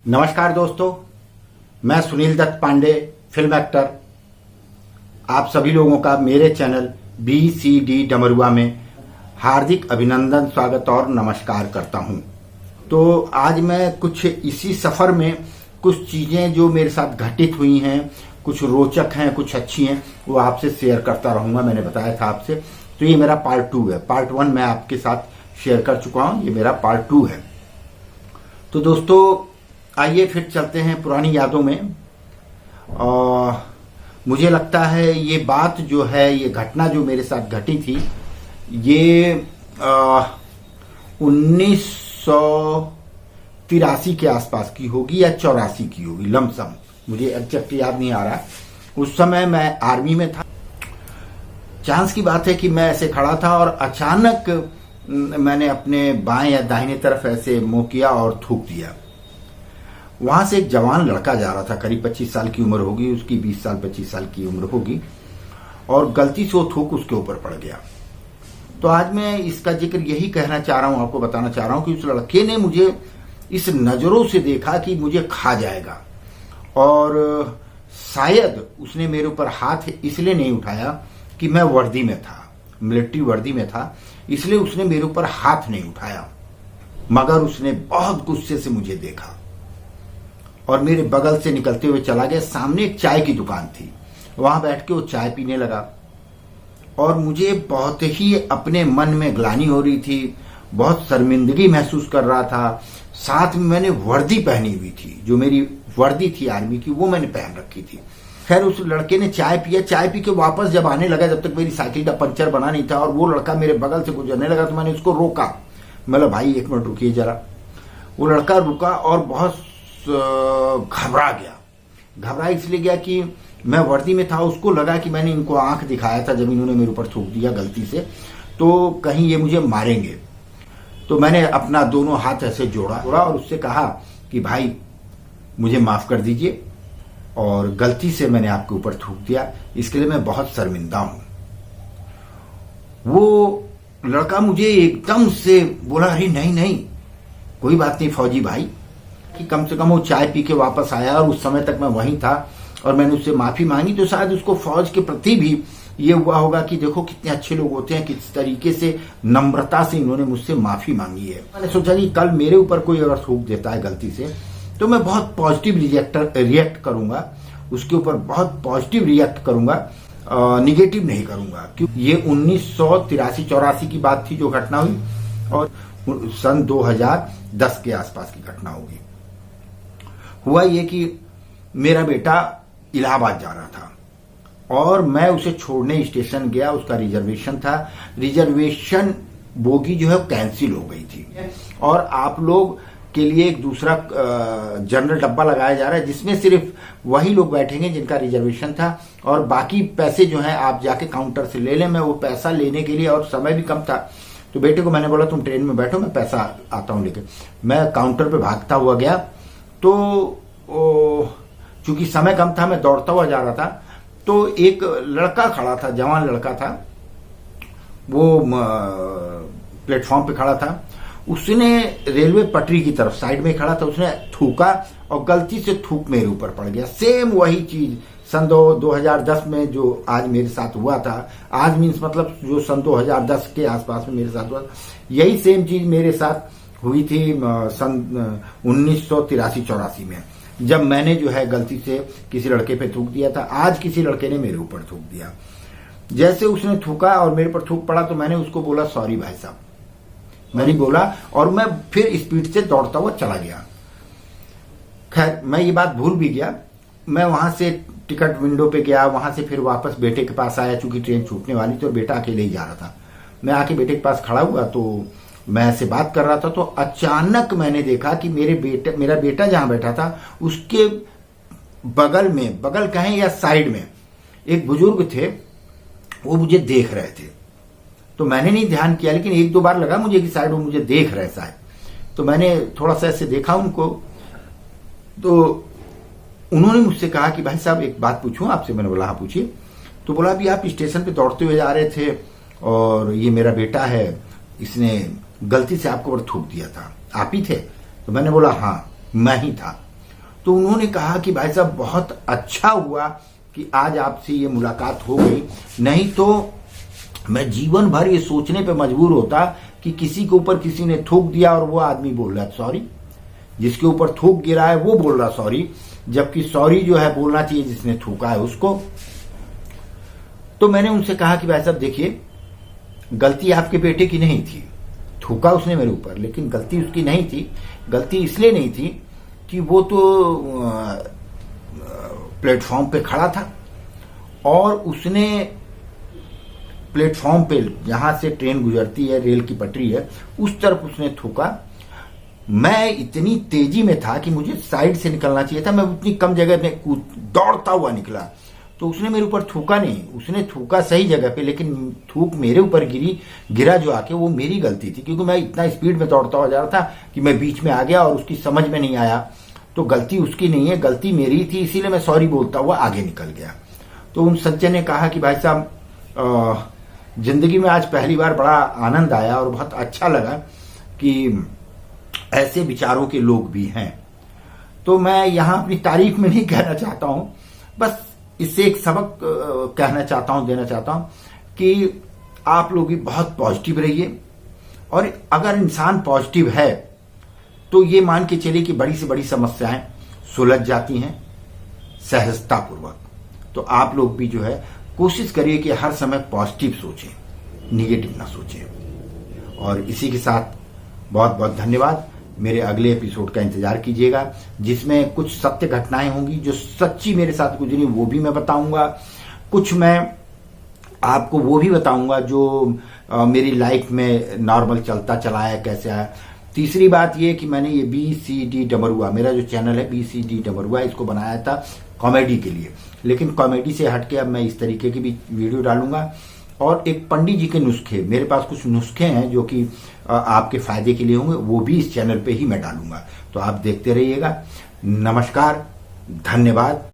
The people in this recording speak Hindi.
नमस्कार दोस्तों, मैं सुनील दत्त पांडे, फिल्म एक्टर। आप सभी लोगों का मेरे चैनल BCD डमरुआ में हार्दिक अभिनंदन, स्वागत और नमस्कार करता हूं। तो आज मैं कुछ इसी सफर में कुछ चीजें जो मेरे साथ घटित हुई हैं, कुछ रोचक हैं, कुछ अच्छी हैं, वो आपसे शेयर करता रहूंगा। मैंने बताया था आपसे। तो ये मेरा पार्ट 2 है। पार्ट 1 मैं आपके साथ शेयर कर चुका हूं, ये मेरा पार्ट 2 है। तो दोस्तों आइए फिर चलते हैं पुरानी यादों में। मुझे लगता है ये बात जो है, ये घटना जो मेरे साथ घटी थी, ये 1983 के आसपास की होगी या 84 की होगी, लमसम मुझे एग्जैक्ट याद नहीं आ रहा। उस समय मैं आर्मी में था। चांस की बात है कि मैं ऐसे खड़ा था और अचानक मैंने अपने बाएं या दाहिने तरफ ऐसे मुंह किया और थूक दिया। वहां से एक जवान लड़का जा रहा था, करीब 25 साल की उम्र होगी उसकी, 20 साल 25 साल की उम्र होगी, और गलती से वो थूक उसके ऊपर पड़ गया। तो आज मैं इसका जिक्र यही कहना चाह रहा हूं, आपको बताना चाह रहा हूं कि उस लड़के ने मुझे इस नजरों से देखा कि मुझे खा जाएगा, और शायद उसने मेरे ऊपर हाथ इसलिए नहीं उठाया कि मैं वर्दी में था, मिलिट्री वर्दी में था, इसलिए उसने मेरे ऊपर हाथ नहीं उठाया, मगर उसने बहुत गुस्से से मुझे देखा और मेरे बगल से निकलते हुए चला गया। सामने एक चाय की दुकान थी, वहां बैठ के वो चाय पीने लगा, और मुझे बहुत ही अपने मन में ग्लानि हो रही थी, बहुत शर्मिंदगी महसूस कर रहा था। साथ में मैंने वर्दी पहनी हुई थी, जो मेरी वर्दी थी आर्मी की, वो मैंने पहन रखी थी। खैर उस लड़के ने चाय पिया, चाय पी के वापस जब आने लगा, जब तक मेरी साइकिल का पंचर बना नहीं था, और वो लड़का मेरे बगल से गुजरने लगा, तो मैंने उसको रोका। मतलब भाई 1 मिनट रुकिए जरा। वो लड़का रुका और बहुत घबरा गया। घबरा इसलिए गया कि मैं वर्दी में था, उसको लगा कि मैंने इनको आंख दिखाया था जब इन्होंने मेरे ऊपर थूक दिया गलती से, तो कहीं ये मुझे मारेंगे। तो मैंने अपना दोनों हाथ ऐसे जोड़ा और उससे कहा कि भाई मुझे माफ कर दीजिए, और गलती से मैंने आपके ऊपर थूक दिया, इसके लिए मैं बहुत शर्मिंदा हूं। वो लड़का मुझे एकदम से बोला, अरे नहीं नहीं कोई बात नहीं फौजी भाई, कि कम से कम वो चाय पी के वापस आया, और उस समय तक मैं वहीं था और मैंने उससे माफी मांगी, तो शायद उसको फौज के प्रति भी ये हुआ होगा कि देखो कितने अच्छे लोग होते हैं, किस तरीके से नम्रता से इन्होंने मुझसे माफी मांगी है। मैंने सोचा कि कल मेरे ऊपर कोई अगर थूक देता है गलती से, तो मैं बहुत पॉजिटिव रिएक्ट करूंगा, उसके ऊपर बहुत पॉजिटिव रिएक्ट करूंगा, निगेटिव नहीं करूंगा। क्योंकि ये 1983-84 की बात थी जो घटना हुई, और सन 2010 के आसपास की घटना होगी। हुआ ये कि मेरा बेटा इलाहाबाद जा रहा था और मैं उसे छोड़ने स्टेशन गया। उसका रिजर्वेशन था, रिजर्वेशन बोगी जो है कैंसिल हो गई थी, और आप लोग के लिए एक दूसरा जनरल डब्बा लगाया जा रहा है, जिसमें सिर्फ वही लोग बैठेंगे जिनका रिजर्वेशन था, और बाकी पैसे जो है आप जाके काउंटर से ले लें। मैं वो पैसा लेने के लिए, और समय भी कम था, तो बेटे को मैंने बोला तुम ट्रेन में बैठो, मैं पैसा आता हूं लेके। मैं काउंटर पे भागता हुआ गया, तो चूंकि समय कम था, मैं दौड़ता हुआ जा रहा था, तो एक लड़का खड़ा था, जवान लड़का था, वो प्लेटफॉर्म पे खड़ा था। उसने रेलवे पटरी की तरफ साइड में खड़ा था, उसने थूका और गलती से थूक मेरे ऊपर पड़ गया। सेम वही चीज सन 2010 में जो आज मेरे साथ हुआ था, आज मीन्स मतलब जो सन 2010 के आसपास में मेरे साथ हुआ, यही सेम चीज मेरे साथ हुई थी सन 1983-84 में, जब मैंने जो है गलती से किसी लड़के पे थूक दिया था। आज किसी लड़के ने मेरे ऊपर थूक दिया। जैसे उसने थूका और मेरे पर थूक पड़ा, तो मैंने उसको बोला सॉरी भाई साहब, मैंने बोला, और मैं फिर स्पीड से दौड़ता हुआ चला गया। खैर मैं ये बात भूल भी गया। मैं वहां से टिकट विंडो पे गया, वहां से फिर वापस बेटे के पास आया, चूंकि ट्रेन छूटने वाली थी और बेटा अकेले ही जा रहा था। मैं आके बेटे के पास खड़ा हुआ, तो मैं ऐसे बात कर रहा था, तो अचानक मैंने देखा कि मेरा बेटा जहां बैठा था, उसके बगल में, बगल कहें या साइड में, एक बुजुर्ग थे, वो मुझे देख रहे थे। तो मैंने नहीं ध्यान किया, लेकिन 1-2 बार लगा मुझे कि शायद वो मुझे देख रहे शायद। तो मैंने थोड़ा सा ऐसे देखा उनको, तो उन्होंने मुझसे कहा कि भाई साहब एक बात पूछूं आपसे। मैंने बोला हाँ पूछिए। तो बोला अभी आप स्टेशन पे दौड़ते हुए जा रहे थे, और ये मेरा बेटा है, इसने गलती से आपको ऊपर थूक दिया था, आप ही थे? तो मैंने बोला हाँ मैं ही था। तो उन्होंने कहा कि भाई साहब बहुत अच्छा हुआ कि आज आपसे ये मुलाकात हो गई, नहीं तो मैं जीवन भर ये सोचने पे मजबूर होता कि किसी के ऊपर किसी ने थूक दिया और वो आदमी बोल रहा है सॉरी, जिसके ऊपर थूक गिरा है वो बोल रहा सॉरी, जबकि सॉरी जो है बोलना चाहिए जिसने थूका है उसको। तो मैंने उनसे कहा कि भाई साहब देखिए, गलती आपके बेटे की नहीं थी, थूका उसने मेरे ऊपर, लेकिन गलती उसकी नहीं थी। गलती इसलिए नहीं थी कि वो तो प्लेटफॉर्म पे खड़ा था और उसने प्लेटफॉर्म पे जहां से ट्रेन गुजरती है, रेल की पटरी है, उस तरफ उसने थूका। मैं इतनी तेजी में था कि मुझे साइड से निकलना चाहिए था, मैं उतनी कम जगह में दौड़ता हुआ निकला, तो उसने मेरे ऊपर थूका नहीं, उसने थूका सही जगह पे, लेकिन थूक मेरे ऊपर गिरा जो आके, वो मेरी गलती थी, क्योंकि मैं इतना स्पीड में दौड़ता हुआ जा रहा था कि मैं बीच में आ गया और उसकी समझ में नहीं आया। तो गलती उसकी नहीं है, गलती मेरी थी, इसीलिए मैं सॉरी बोलता हुआ आगे निकल गया। तो उन सज्जन ने कहा कि भाई साहब जिंदगी में आज पहली बार बड़ा आनंद आया और बहुत अच्छा लगा कि ऐसे विचारों के लोग भी हैं। तो मैं यहां अपनी तारीफ में नहीं कहना चाहता हूं, बस इससे एक सबक कहना चाहता हूं, देना चाहता हूं कि आप लोग भी बहुत पॉजिटिव रहिए, और अगर इंसान पॉजिटिव है तो ये मान के चलिए कि बड़ी से बड़ी समस्याएं सुलझ जाती हैं सहजतापूर्वक। तो आप लोग भी जो है कोशिश करिए कि हर समय पॉजिटिव सोचें, निगेटिव ना सोचें। और इसी के साथ बहुत बहुत धन्यवाद। मेरे अगले एपिसोड का इंतजार कीजिएगा, जिसमें कुछ सत्य घटनाएं होंगी जो सच्ची मेरे साथ गुजरी, वो भी मैं बताऊंगा। कुछ मैं आपको वो भी बताऊंगा जो मेरी लाइफ में नॉर्मल चलता चला है, कैसे आया। तीसरी बात ये कि मैंने ये BCD डमरुआ, मेरा जो चैनल है BCD डमरुआ, इसको बनाया था कॉमेडी के लिए, लेकिन कॉमेडी से हटके अब मैं इस तरीके की भी वीडियो डालूंगा। और एक पंडित जी के नुस्खे, मेरे पास कुछ नुस्खे हैं जो कि आपके फायदे के लिए होंगे, वो भी इस चैनल पे ही मैं डालूंगा। तो आप देखते रहिएगा। नमस्कार, धन्यवाद।